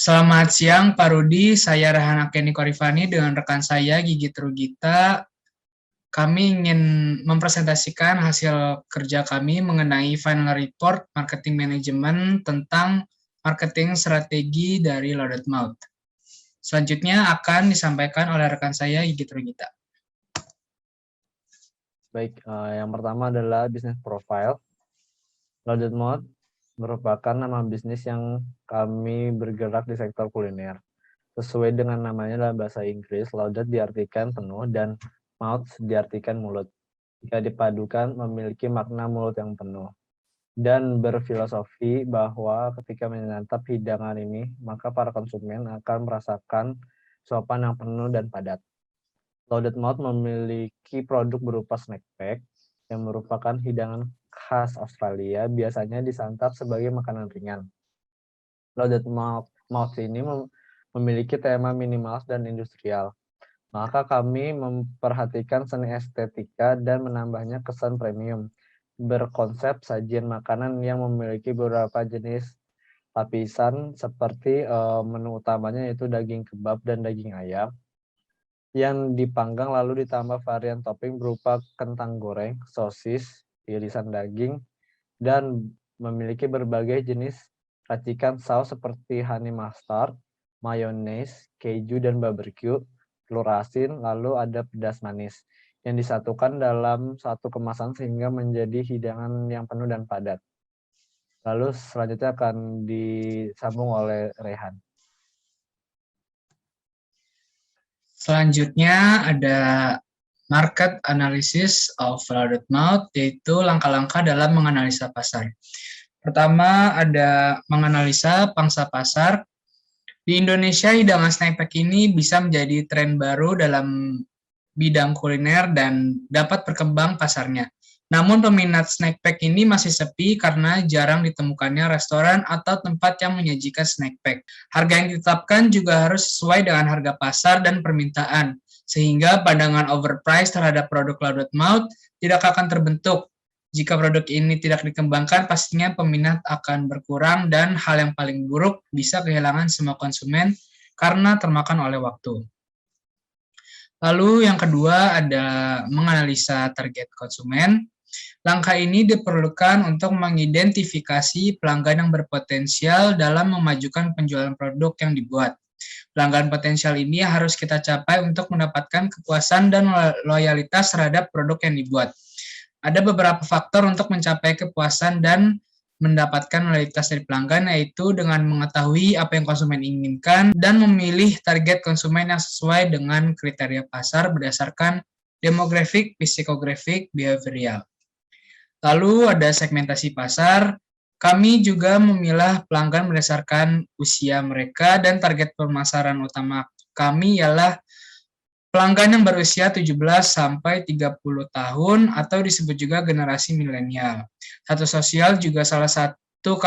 Selamat siang Pak Rudi, saya Rehan Akeni Korifani dengan rekan saya Gigit Rugita. Kami ingin mempresentasikan hasil kerja kami mengenai final report marketing management tentang marketing strategi dari Loudmouth. Selanjutnya akan disampaikan oleh rekan saya Gigit Rugita. Baik, yang pertama adalah business profile. Loudmouth merupakan nama bisnis yang kami bergerak di sektor kuliner. Sesuai dengan namanya dalam bahasa Inggris, loaded diartikan penuh dan mouth diartikan mulut. Jika dipadukan memiliki makna mulut yang penuh. Dan berfilosofi bahwa ketika menyantap hidangan ini, maka para konsumen akan merasakan suapan yang penuh dan padat. Loudmouth memiliki produk berupa snack pack yang merupakan hidangan khas Australia, biasanya disantap sebagai makanan ringan. Loudmouth ini memiliki tema minimalis dan industrial. Maka kami memperhatikan seni estetika dan menambahnya kesan premium. Berkonsep sajian makanan yang memiliki beberapa jenis lapisan seperti menu utamanya yaitu daging kebab dan daging ayam yang dipanggang lalu ditambah varian topping berupa kentang goreng, sosis, irisan daging, dan memiliki berbagai jenis racikan saus seperti honey mustard, mayones, keju, dan barbecue, telur asin, lalu ada pedas manis yang disatukan dalam satu kemasan sehingga menjadi hidangan yang penuh dan padat. Lalu selanjutnya akan disambung oleh Rehan. Selanjutnya ada market analysis of Loudmouth, yaitu langkah-langkah dalam menganalisa pasar. Pertama ada menganalisa pangsa pasar. Di Indonesia, hidangan snack pack ini bisa menjadi tren baru dalam bidang kuliner dan dapat berkembang pasarnya. Namun peminat snack pack ini masih sepi karena jarang ditemukannya restoran atau tempat yang menyajikan snack pack. Harga yang ditetapkan juga harus sesuai dengan harga pasar dan permintaan, sehingga pandangan overpriced terhadap produk Loudmouth tidak akan terbentuk. Jika produk ini tidak dikembangkan, pastinya peminat akan berkurang dan hal yang paling buruk bisa kehilangan semua konsumen karena termakan oleh waktu. Lalu yang kedua ada menganalisa target konsumen. Langkah ini diperlukan untuk mengidentifikasi pelanggan yang berpotensial dalam memajukan penjualan produk yang dibuat. Pelanggan potensial ini harus kita capai untuk mendapatkan kepuasan dan loyalitas terhadap produk yang dibuat. Ada beberapa faktor untuk mencapai kepuasan dan mendapatkan loyalitas dari pelanggan, yaitu dengan mengetahui apa yang konsumen inginkan dan memilih target konsumen yang sesuai dengan kriteria pasar berdasarkan demografik, psikografik, behavioral. Lalu ada segmentasi pasar. Kami juga memilah pelanggan berdasarkan usia mereka dan target pemasaran utama kami ialah pelanggan yang berusia 17 sampai 30 tahun atau disebut juga generasi milenial. Status sosial juga salah satu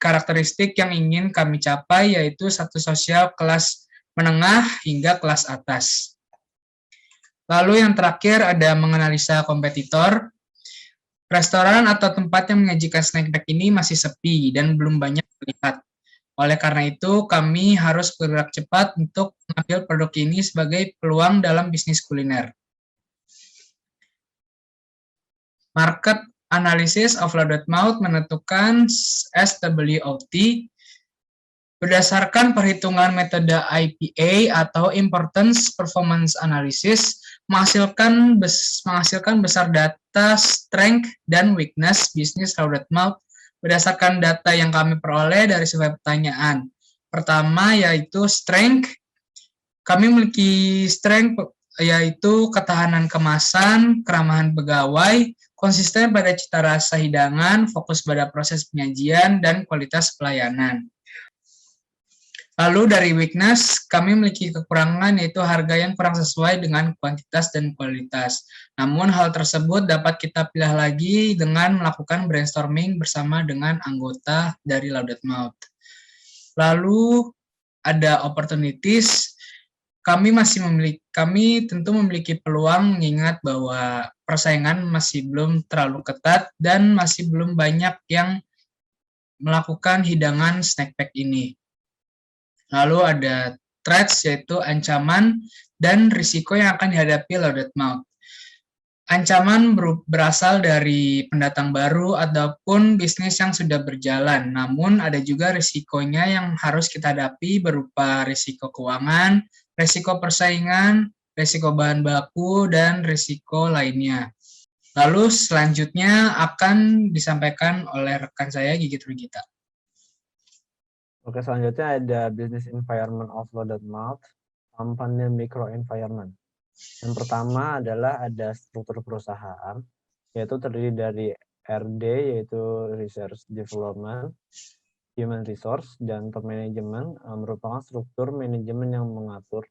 karakteristik yang ingin kami capai, yaitu status sosial kelas menengah hingga kelas atas. Lalu yang terakhir ada menganalisa kompetitor. Restoran atau tempat yang menyajikan snack pack ini masih sepi dan belum banyak terlihat. Oleh karena itu, kami harus bergerak cepat untuk mengambil produk ini sebagai peluang dalam bisnis kuliner. Market Analysis of Loudmouth menentukan SWOT berdasarkan perhitungan metode IPA atau Importance Performance Analysis, menghasilkan besar data strength dan weakness bisnis Loudmouth berdasarkan data yang kami peroleh dari sebuah pertanyaan. Pertama yaitu strength. Kami memiliki strength yaitu ketahanan kemasan, keramahan pegawai, konsisten pada cita rasa hidangan, fokus pada proses penyajian, dan kualitas pelayanan. Lalu dari weakness, kami memiliki kekurangan yaitu harga yang kurang sesuai dengan kuantitas dan kualitas. Namun hal tersebut dapat kita pilih lagi dengan melakukan brainstorming bersama dengan anggota dari Loudmouth. Lalu ada opportunities. Kami tentu memiliki peluang mengingat bahwa persaingan masih belum terlalu ketat dan masih belum banyak yang melakukan hidangan snack pack ini. Lalu ada threats, yaitu ancaman dan risiko yang akan dihadapi louded mouth. Ancaman berasal dari pendatang baru ataupun bisnis yang sudah berjalan, namun ada juga risikonya yang harus kita hadapi berupa risiko keuangan, risiko persaingan, risiko bahan baku, dan risiko lainnya. Lalu selanjutnya akan disampaikan oleh rekan saya, Gigit Rugita. Oke, selanjutnya ada business environment of louded mouth, company microenvironment. Yang pertama adalah ada struktur perusahaan, yaitu terdiri dari RD, yaitu Research Development, Human Resource, dan Top Management, merupakan struktur manajemen yang mengatur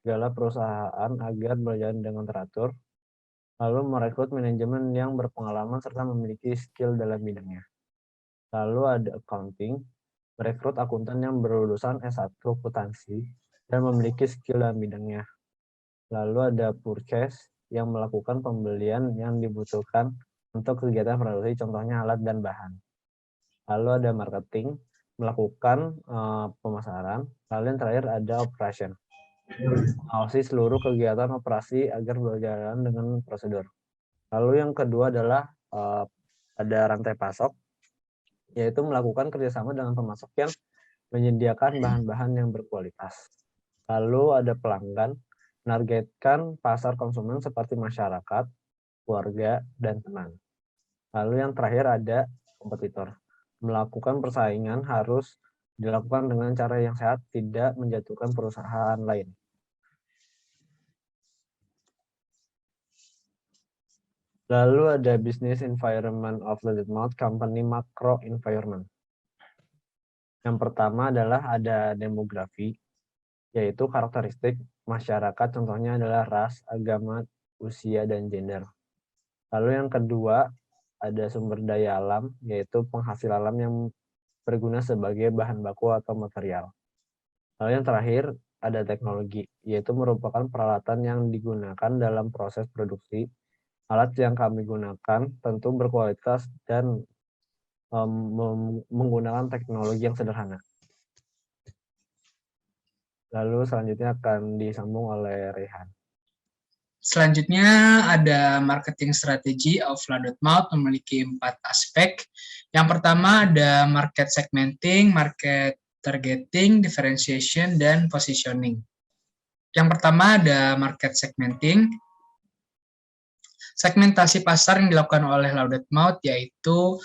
segala perusahaan agar berjalan dengan teratur, lalu merekrut manajemen yang berpengalaman serta memiliki skill dalam bidangnya. Lalu ada accounting, merekrut akuntan yang berlulusan S1 akuntansi dan memiliki skill dalam bidangnya. Lalu ada purchase yang melakukan pembelian yang dibutuhkan untuk kegiatan produksi, contohnya alat dan bahan. Lalu ada marketing, melakukan pemasaran. Lalu yang terakhir ada operation, mengawasi seluruh kegiatan operasi agar berjalan dengan prosedur. Lalu yang kedua adalah ada rantai pasok, yaitu melakukan kerjasama dengan pemasok yang menyediakan bahan-bahan yang berkualitas. Lalu ada pelanggan, menargetkan pasar konsumen seperti masyarakat, keluarga, dan teman. Lalu yang terakhir ada kompetitor. Melakukan persaingan harus dilakukan dengan cara yang sehat, tidak menjatuhkan perusahaan lain. Lalu ada business environment of louded mouth, company macro environment. Yang pertama adalah ada demografi, yaitu karakteristik masyarakat, contohnya adalah ras, agama, usia, dan gender. Lalu yang kedua, ada sumber daya alam, yaitu penghasil alam yang berguna sebagai bahan baku atau material. Lalu yang terakhir, ada teknologi, yaitu merupakan peralatan yang digunakan dalam proses produksi. Alat yang kami gunakan tentu berkualitas dan menggunakan teknologi yang sederhana. Lalu selanjutnya akan disambung oleh Rehan. Selanjutnya ada marketing strategy of louded mouth, memiliki 4 aspek. Yang pertama ada market segmenting, market targeting, differentiation, dan positioning. Yang pertama ada market segmenting. Segmentasi pasar yang dilakukan oleh louded mouth yaitu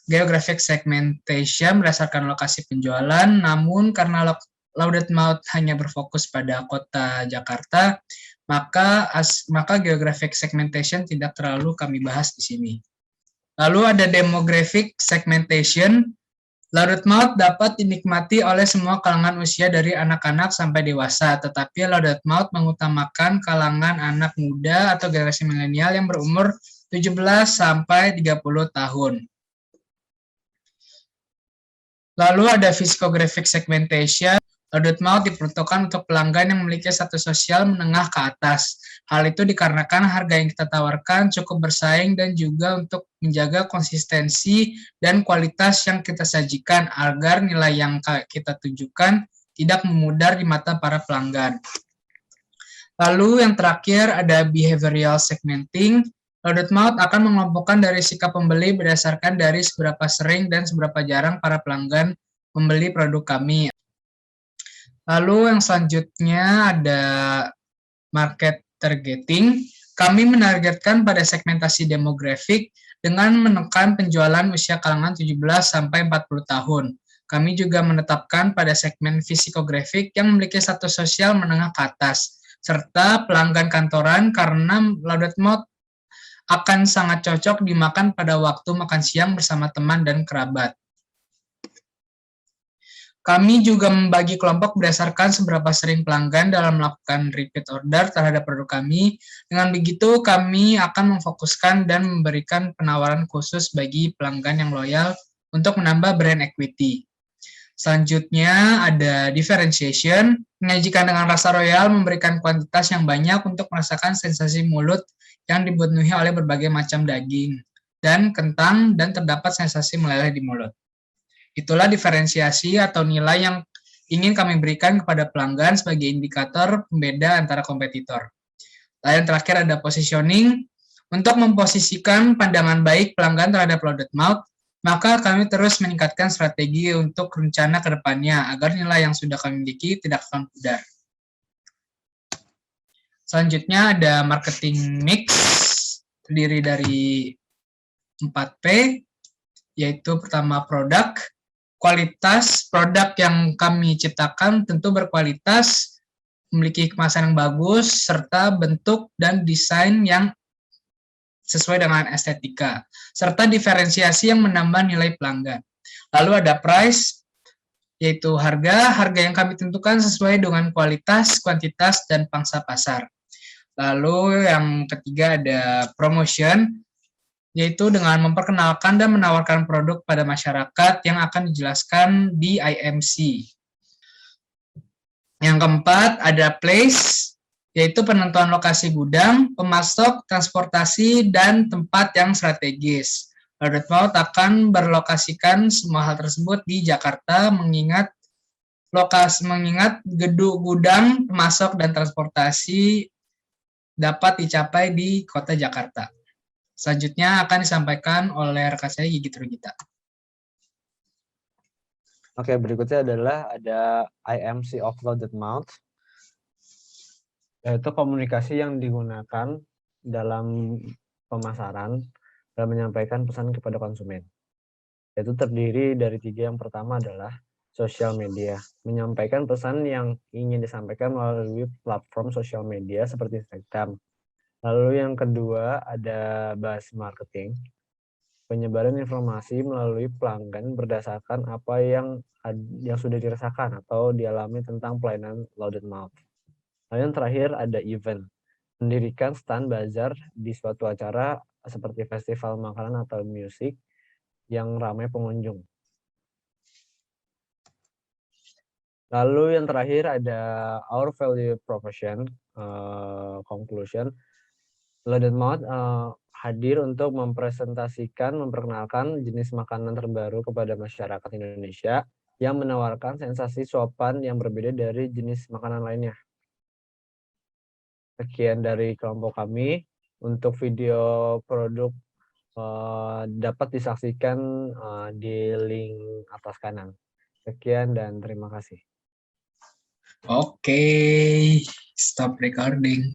geographic segmentation berdasarkan lokasi penjualan, namun karena louded mouth hanya berfokus pada kota Jakarta, maka geographic segmentation tidak terlalu kami bahas di sini. Lalu ada demographic segmentation. Louded mouth dapat dinikmati oleh semua kalangan usia dari anak-anak sampai dewasa, tetapi louded mouth mengutamakan kalangan anak muda atau generasi milenial yang berumur 17 sampai 30 tahun. Lalu ada physiographic segmentation. Louded mouth diperuntukkan untuk pelanggan yang memiliki status sosial menengah ke atas. Hal itu dikarenakan harga yang kita tawarkan cukup bersaing dan juga untuk menjaga konsistensi dan kualitas yang kita sajikan agar nilai yang kita tunjukkan tidak memudar di mata para pelanggan. Lalu yang terakhir ada behavioral segmenting. Louded mouth akan mengelompokkan dari sikap pembeli berdasarkan dari seberapa sering dan seberapa jarang para pelanggan membeli produk kami. Lalu yang selanjutnya ada market targeting. Kami menargetkan pada segmentasi demografik dengan menekan penjualan usia kalangan 17 sampai 40 tahun. Kami juga menetapkan pada segmen physiographic yang memiliki status sosial menengah ke atas, serta pelanggan kantoran karena louded mouth akan sangat cocok dimakan pada waktu makan siang bersama teman dan kerabat. Kami juga membagi kelompok berdasarkan seberapa sering pelanggan dalam melakukan repeat order terhadap produk kami. Dengan begitu, kami akan memfokuskan dan memberikan penawaran khusus bagi pelanggan yang loyal untuk menambah brand equity. Selanjutnya ada differentiation, menyajikan dengan rasa royal, memberikan kuantitas yang banyak untuk merasakan sensasi mulut yang dipenuhi oleh berbagai macam daging dan kentang dan terdapat sensasi meleleh di mulut. Itulah diferensiasi atau nilai yang ingin kami berikan kepada pelanggan sebagai indikator pembeda antara kompetitor. Lalu yang terakhir ada positioning. Untuk memposisikan pandangan baik pelanggan terhadap loaded mouth, maka kami terus meningkatkan strategi untuk rencana ke depannya agar nilai yang sudah kami miliki tidak akan pudar. Selanjutnya ada marketing mix, terdiri dari 4P, yaitu pertama produk. Kualitas produk yang kami ciptakan tentu berkualitas, memiliki kemasan yang bagus, serta bentuk dan desain yang sesuai dengan estetika, serta diferensiasi yang menambah nilai pelanggan. Lalu ada price, yaitu harga yang kami tentukan sesuai dengan kualitas, kuantitas, dan pangsa pasar. Lalu yang ketiga ada promotion, yaitu dengan memperkenalkan dan menawarkan produk pada masyarakat yang akan dijelaskan di IMC. Yang keempat ada place, yaitu penentuan lokasi gudang, pemasok, transportasi, dan tempat yang strategis. Loaded mouth akan berlokasikan semua hal tersebut di Jakarta, mengingat gedung gudang, pemasok, dan transportasi dapat dicapai di kota Jakarta. Selanjutnya akan disampaikan oleh rekan saya Gigit Rugita. Oke, berikutnya adalah ada IMC of loaded mouth, yaitu komunikasi yang digunakan dalam pemasaran dan menyampaikan pesan kepada konsumen. Itu terdiri dari 3. Yang pertama adalah sosial media, menyampaikan pesan yang ingin disampaikan melalui platform sosial media seperti Instagram. Lalu yang kedua ada buzz marketing, penyebaran informasi melalui pelanggan berdasarkan apa yang sudah dirasakan atau dialami tentang pelayanan loaded mouth. Lalu yang terakhir ada event, mendirikan stand bazar di suatu acara seperti festival makanan atau musik yang ramai pengunjung. Lalu yang terakhir ada our value proposition, conclusion. Loaded mouth hadir untuk memperkenalkan jenis makanan terbaru kepada masyarakat Indonesia yang menawarkan sensasi sopan yang berbeda dari jenis makanan lainnya. Sekian dari kelompok kami. Untuk video produk dapat disaksikan di link atas kanan. Sekian dan terima kasih. Oke, stop recording.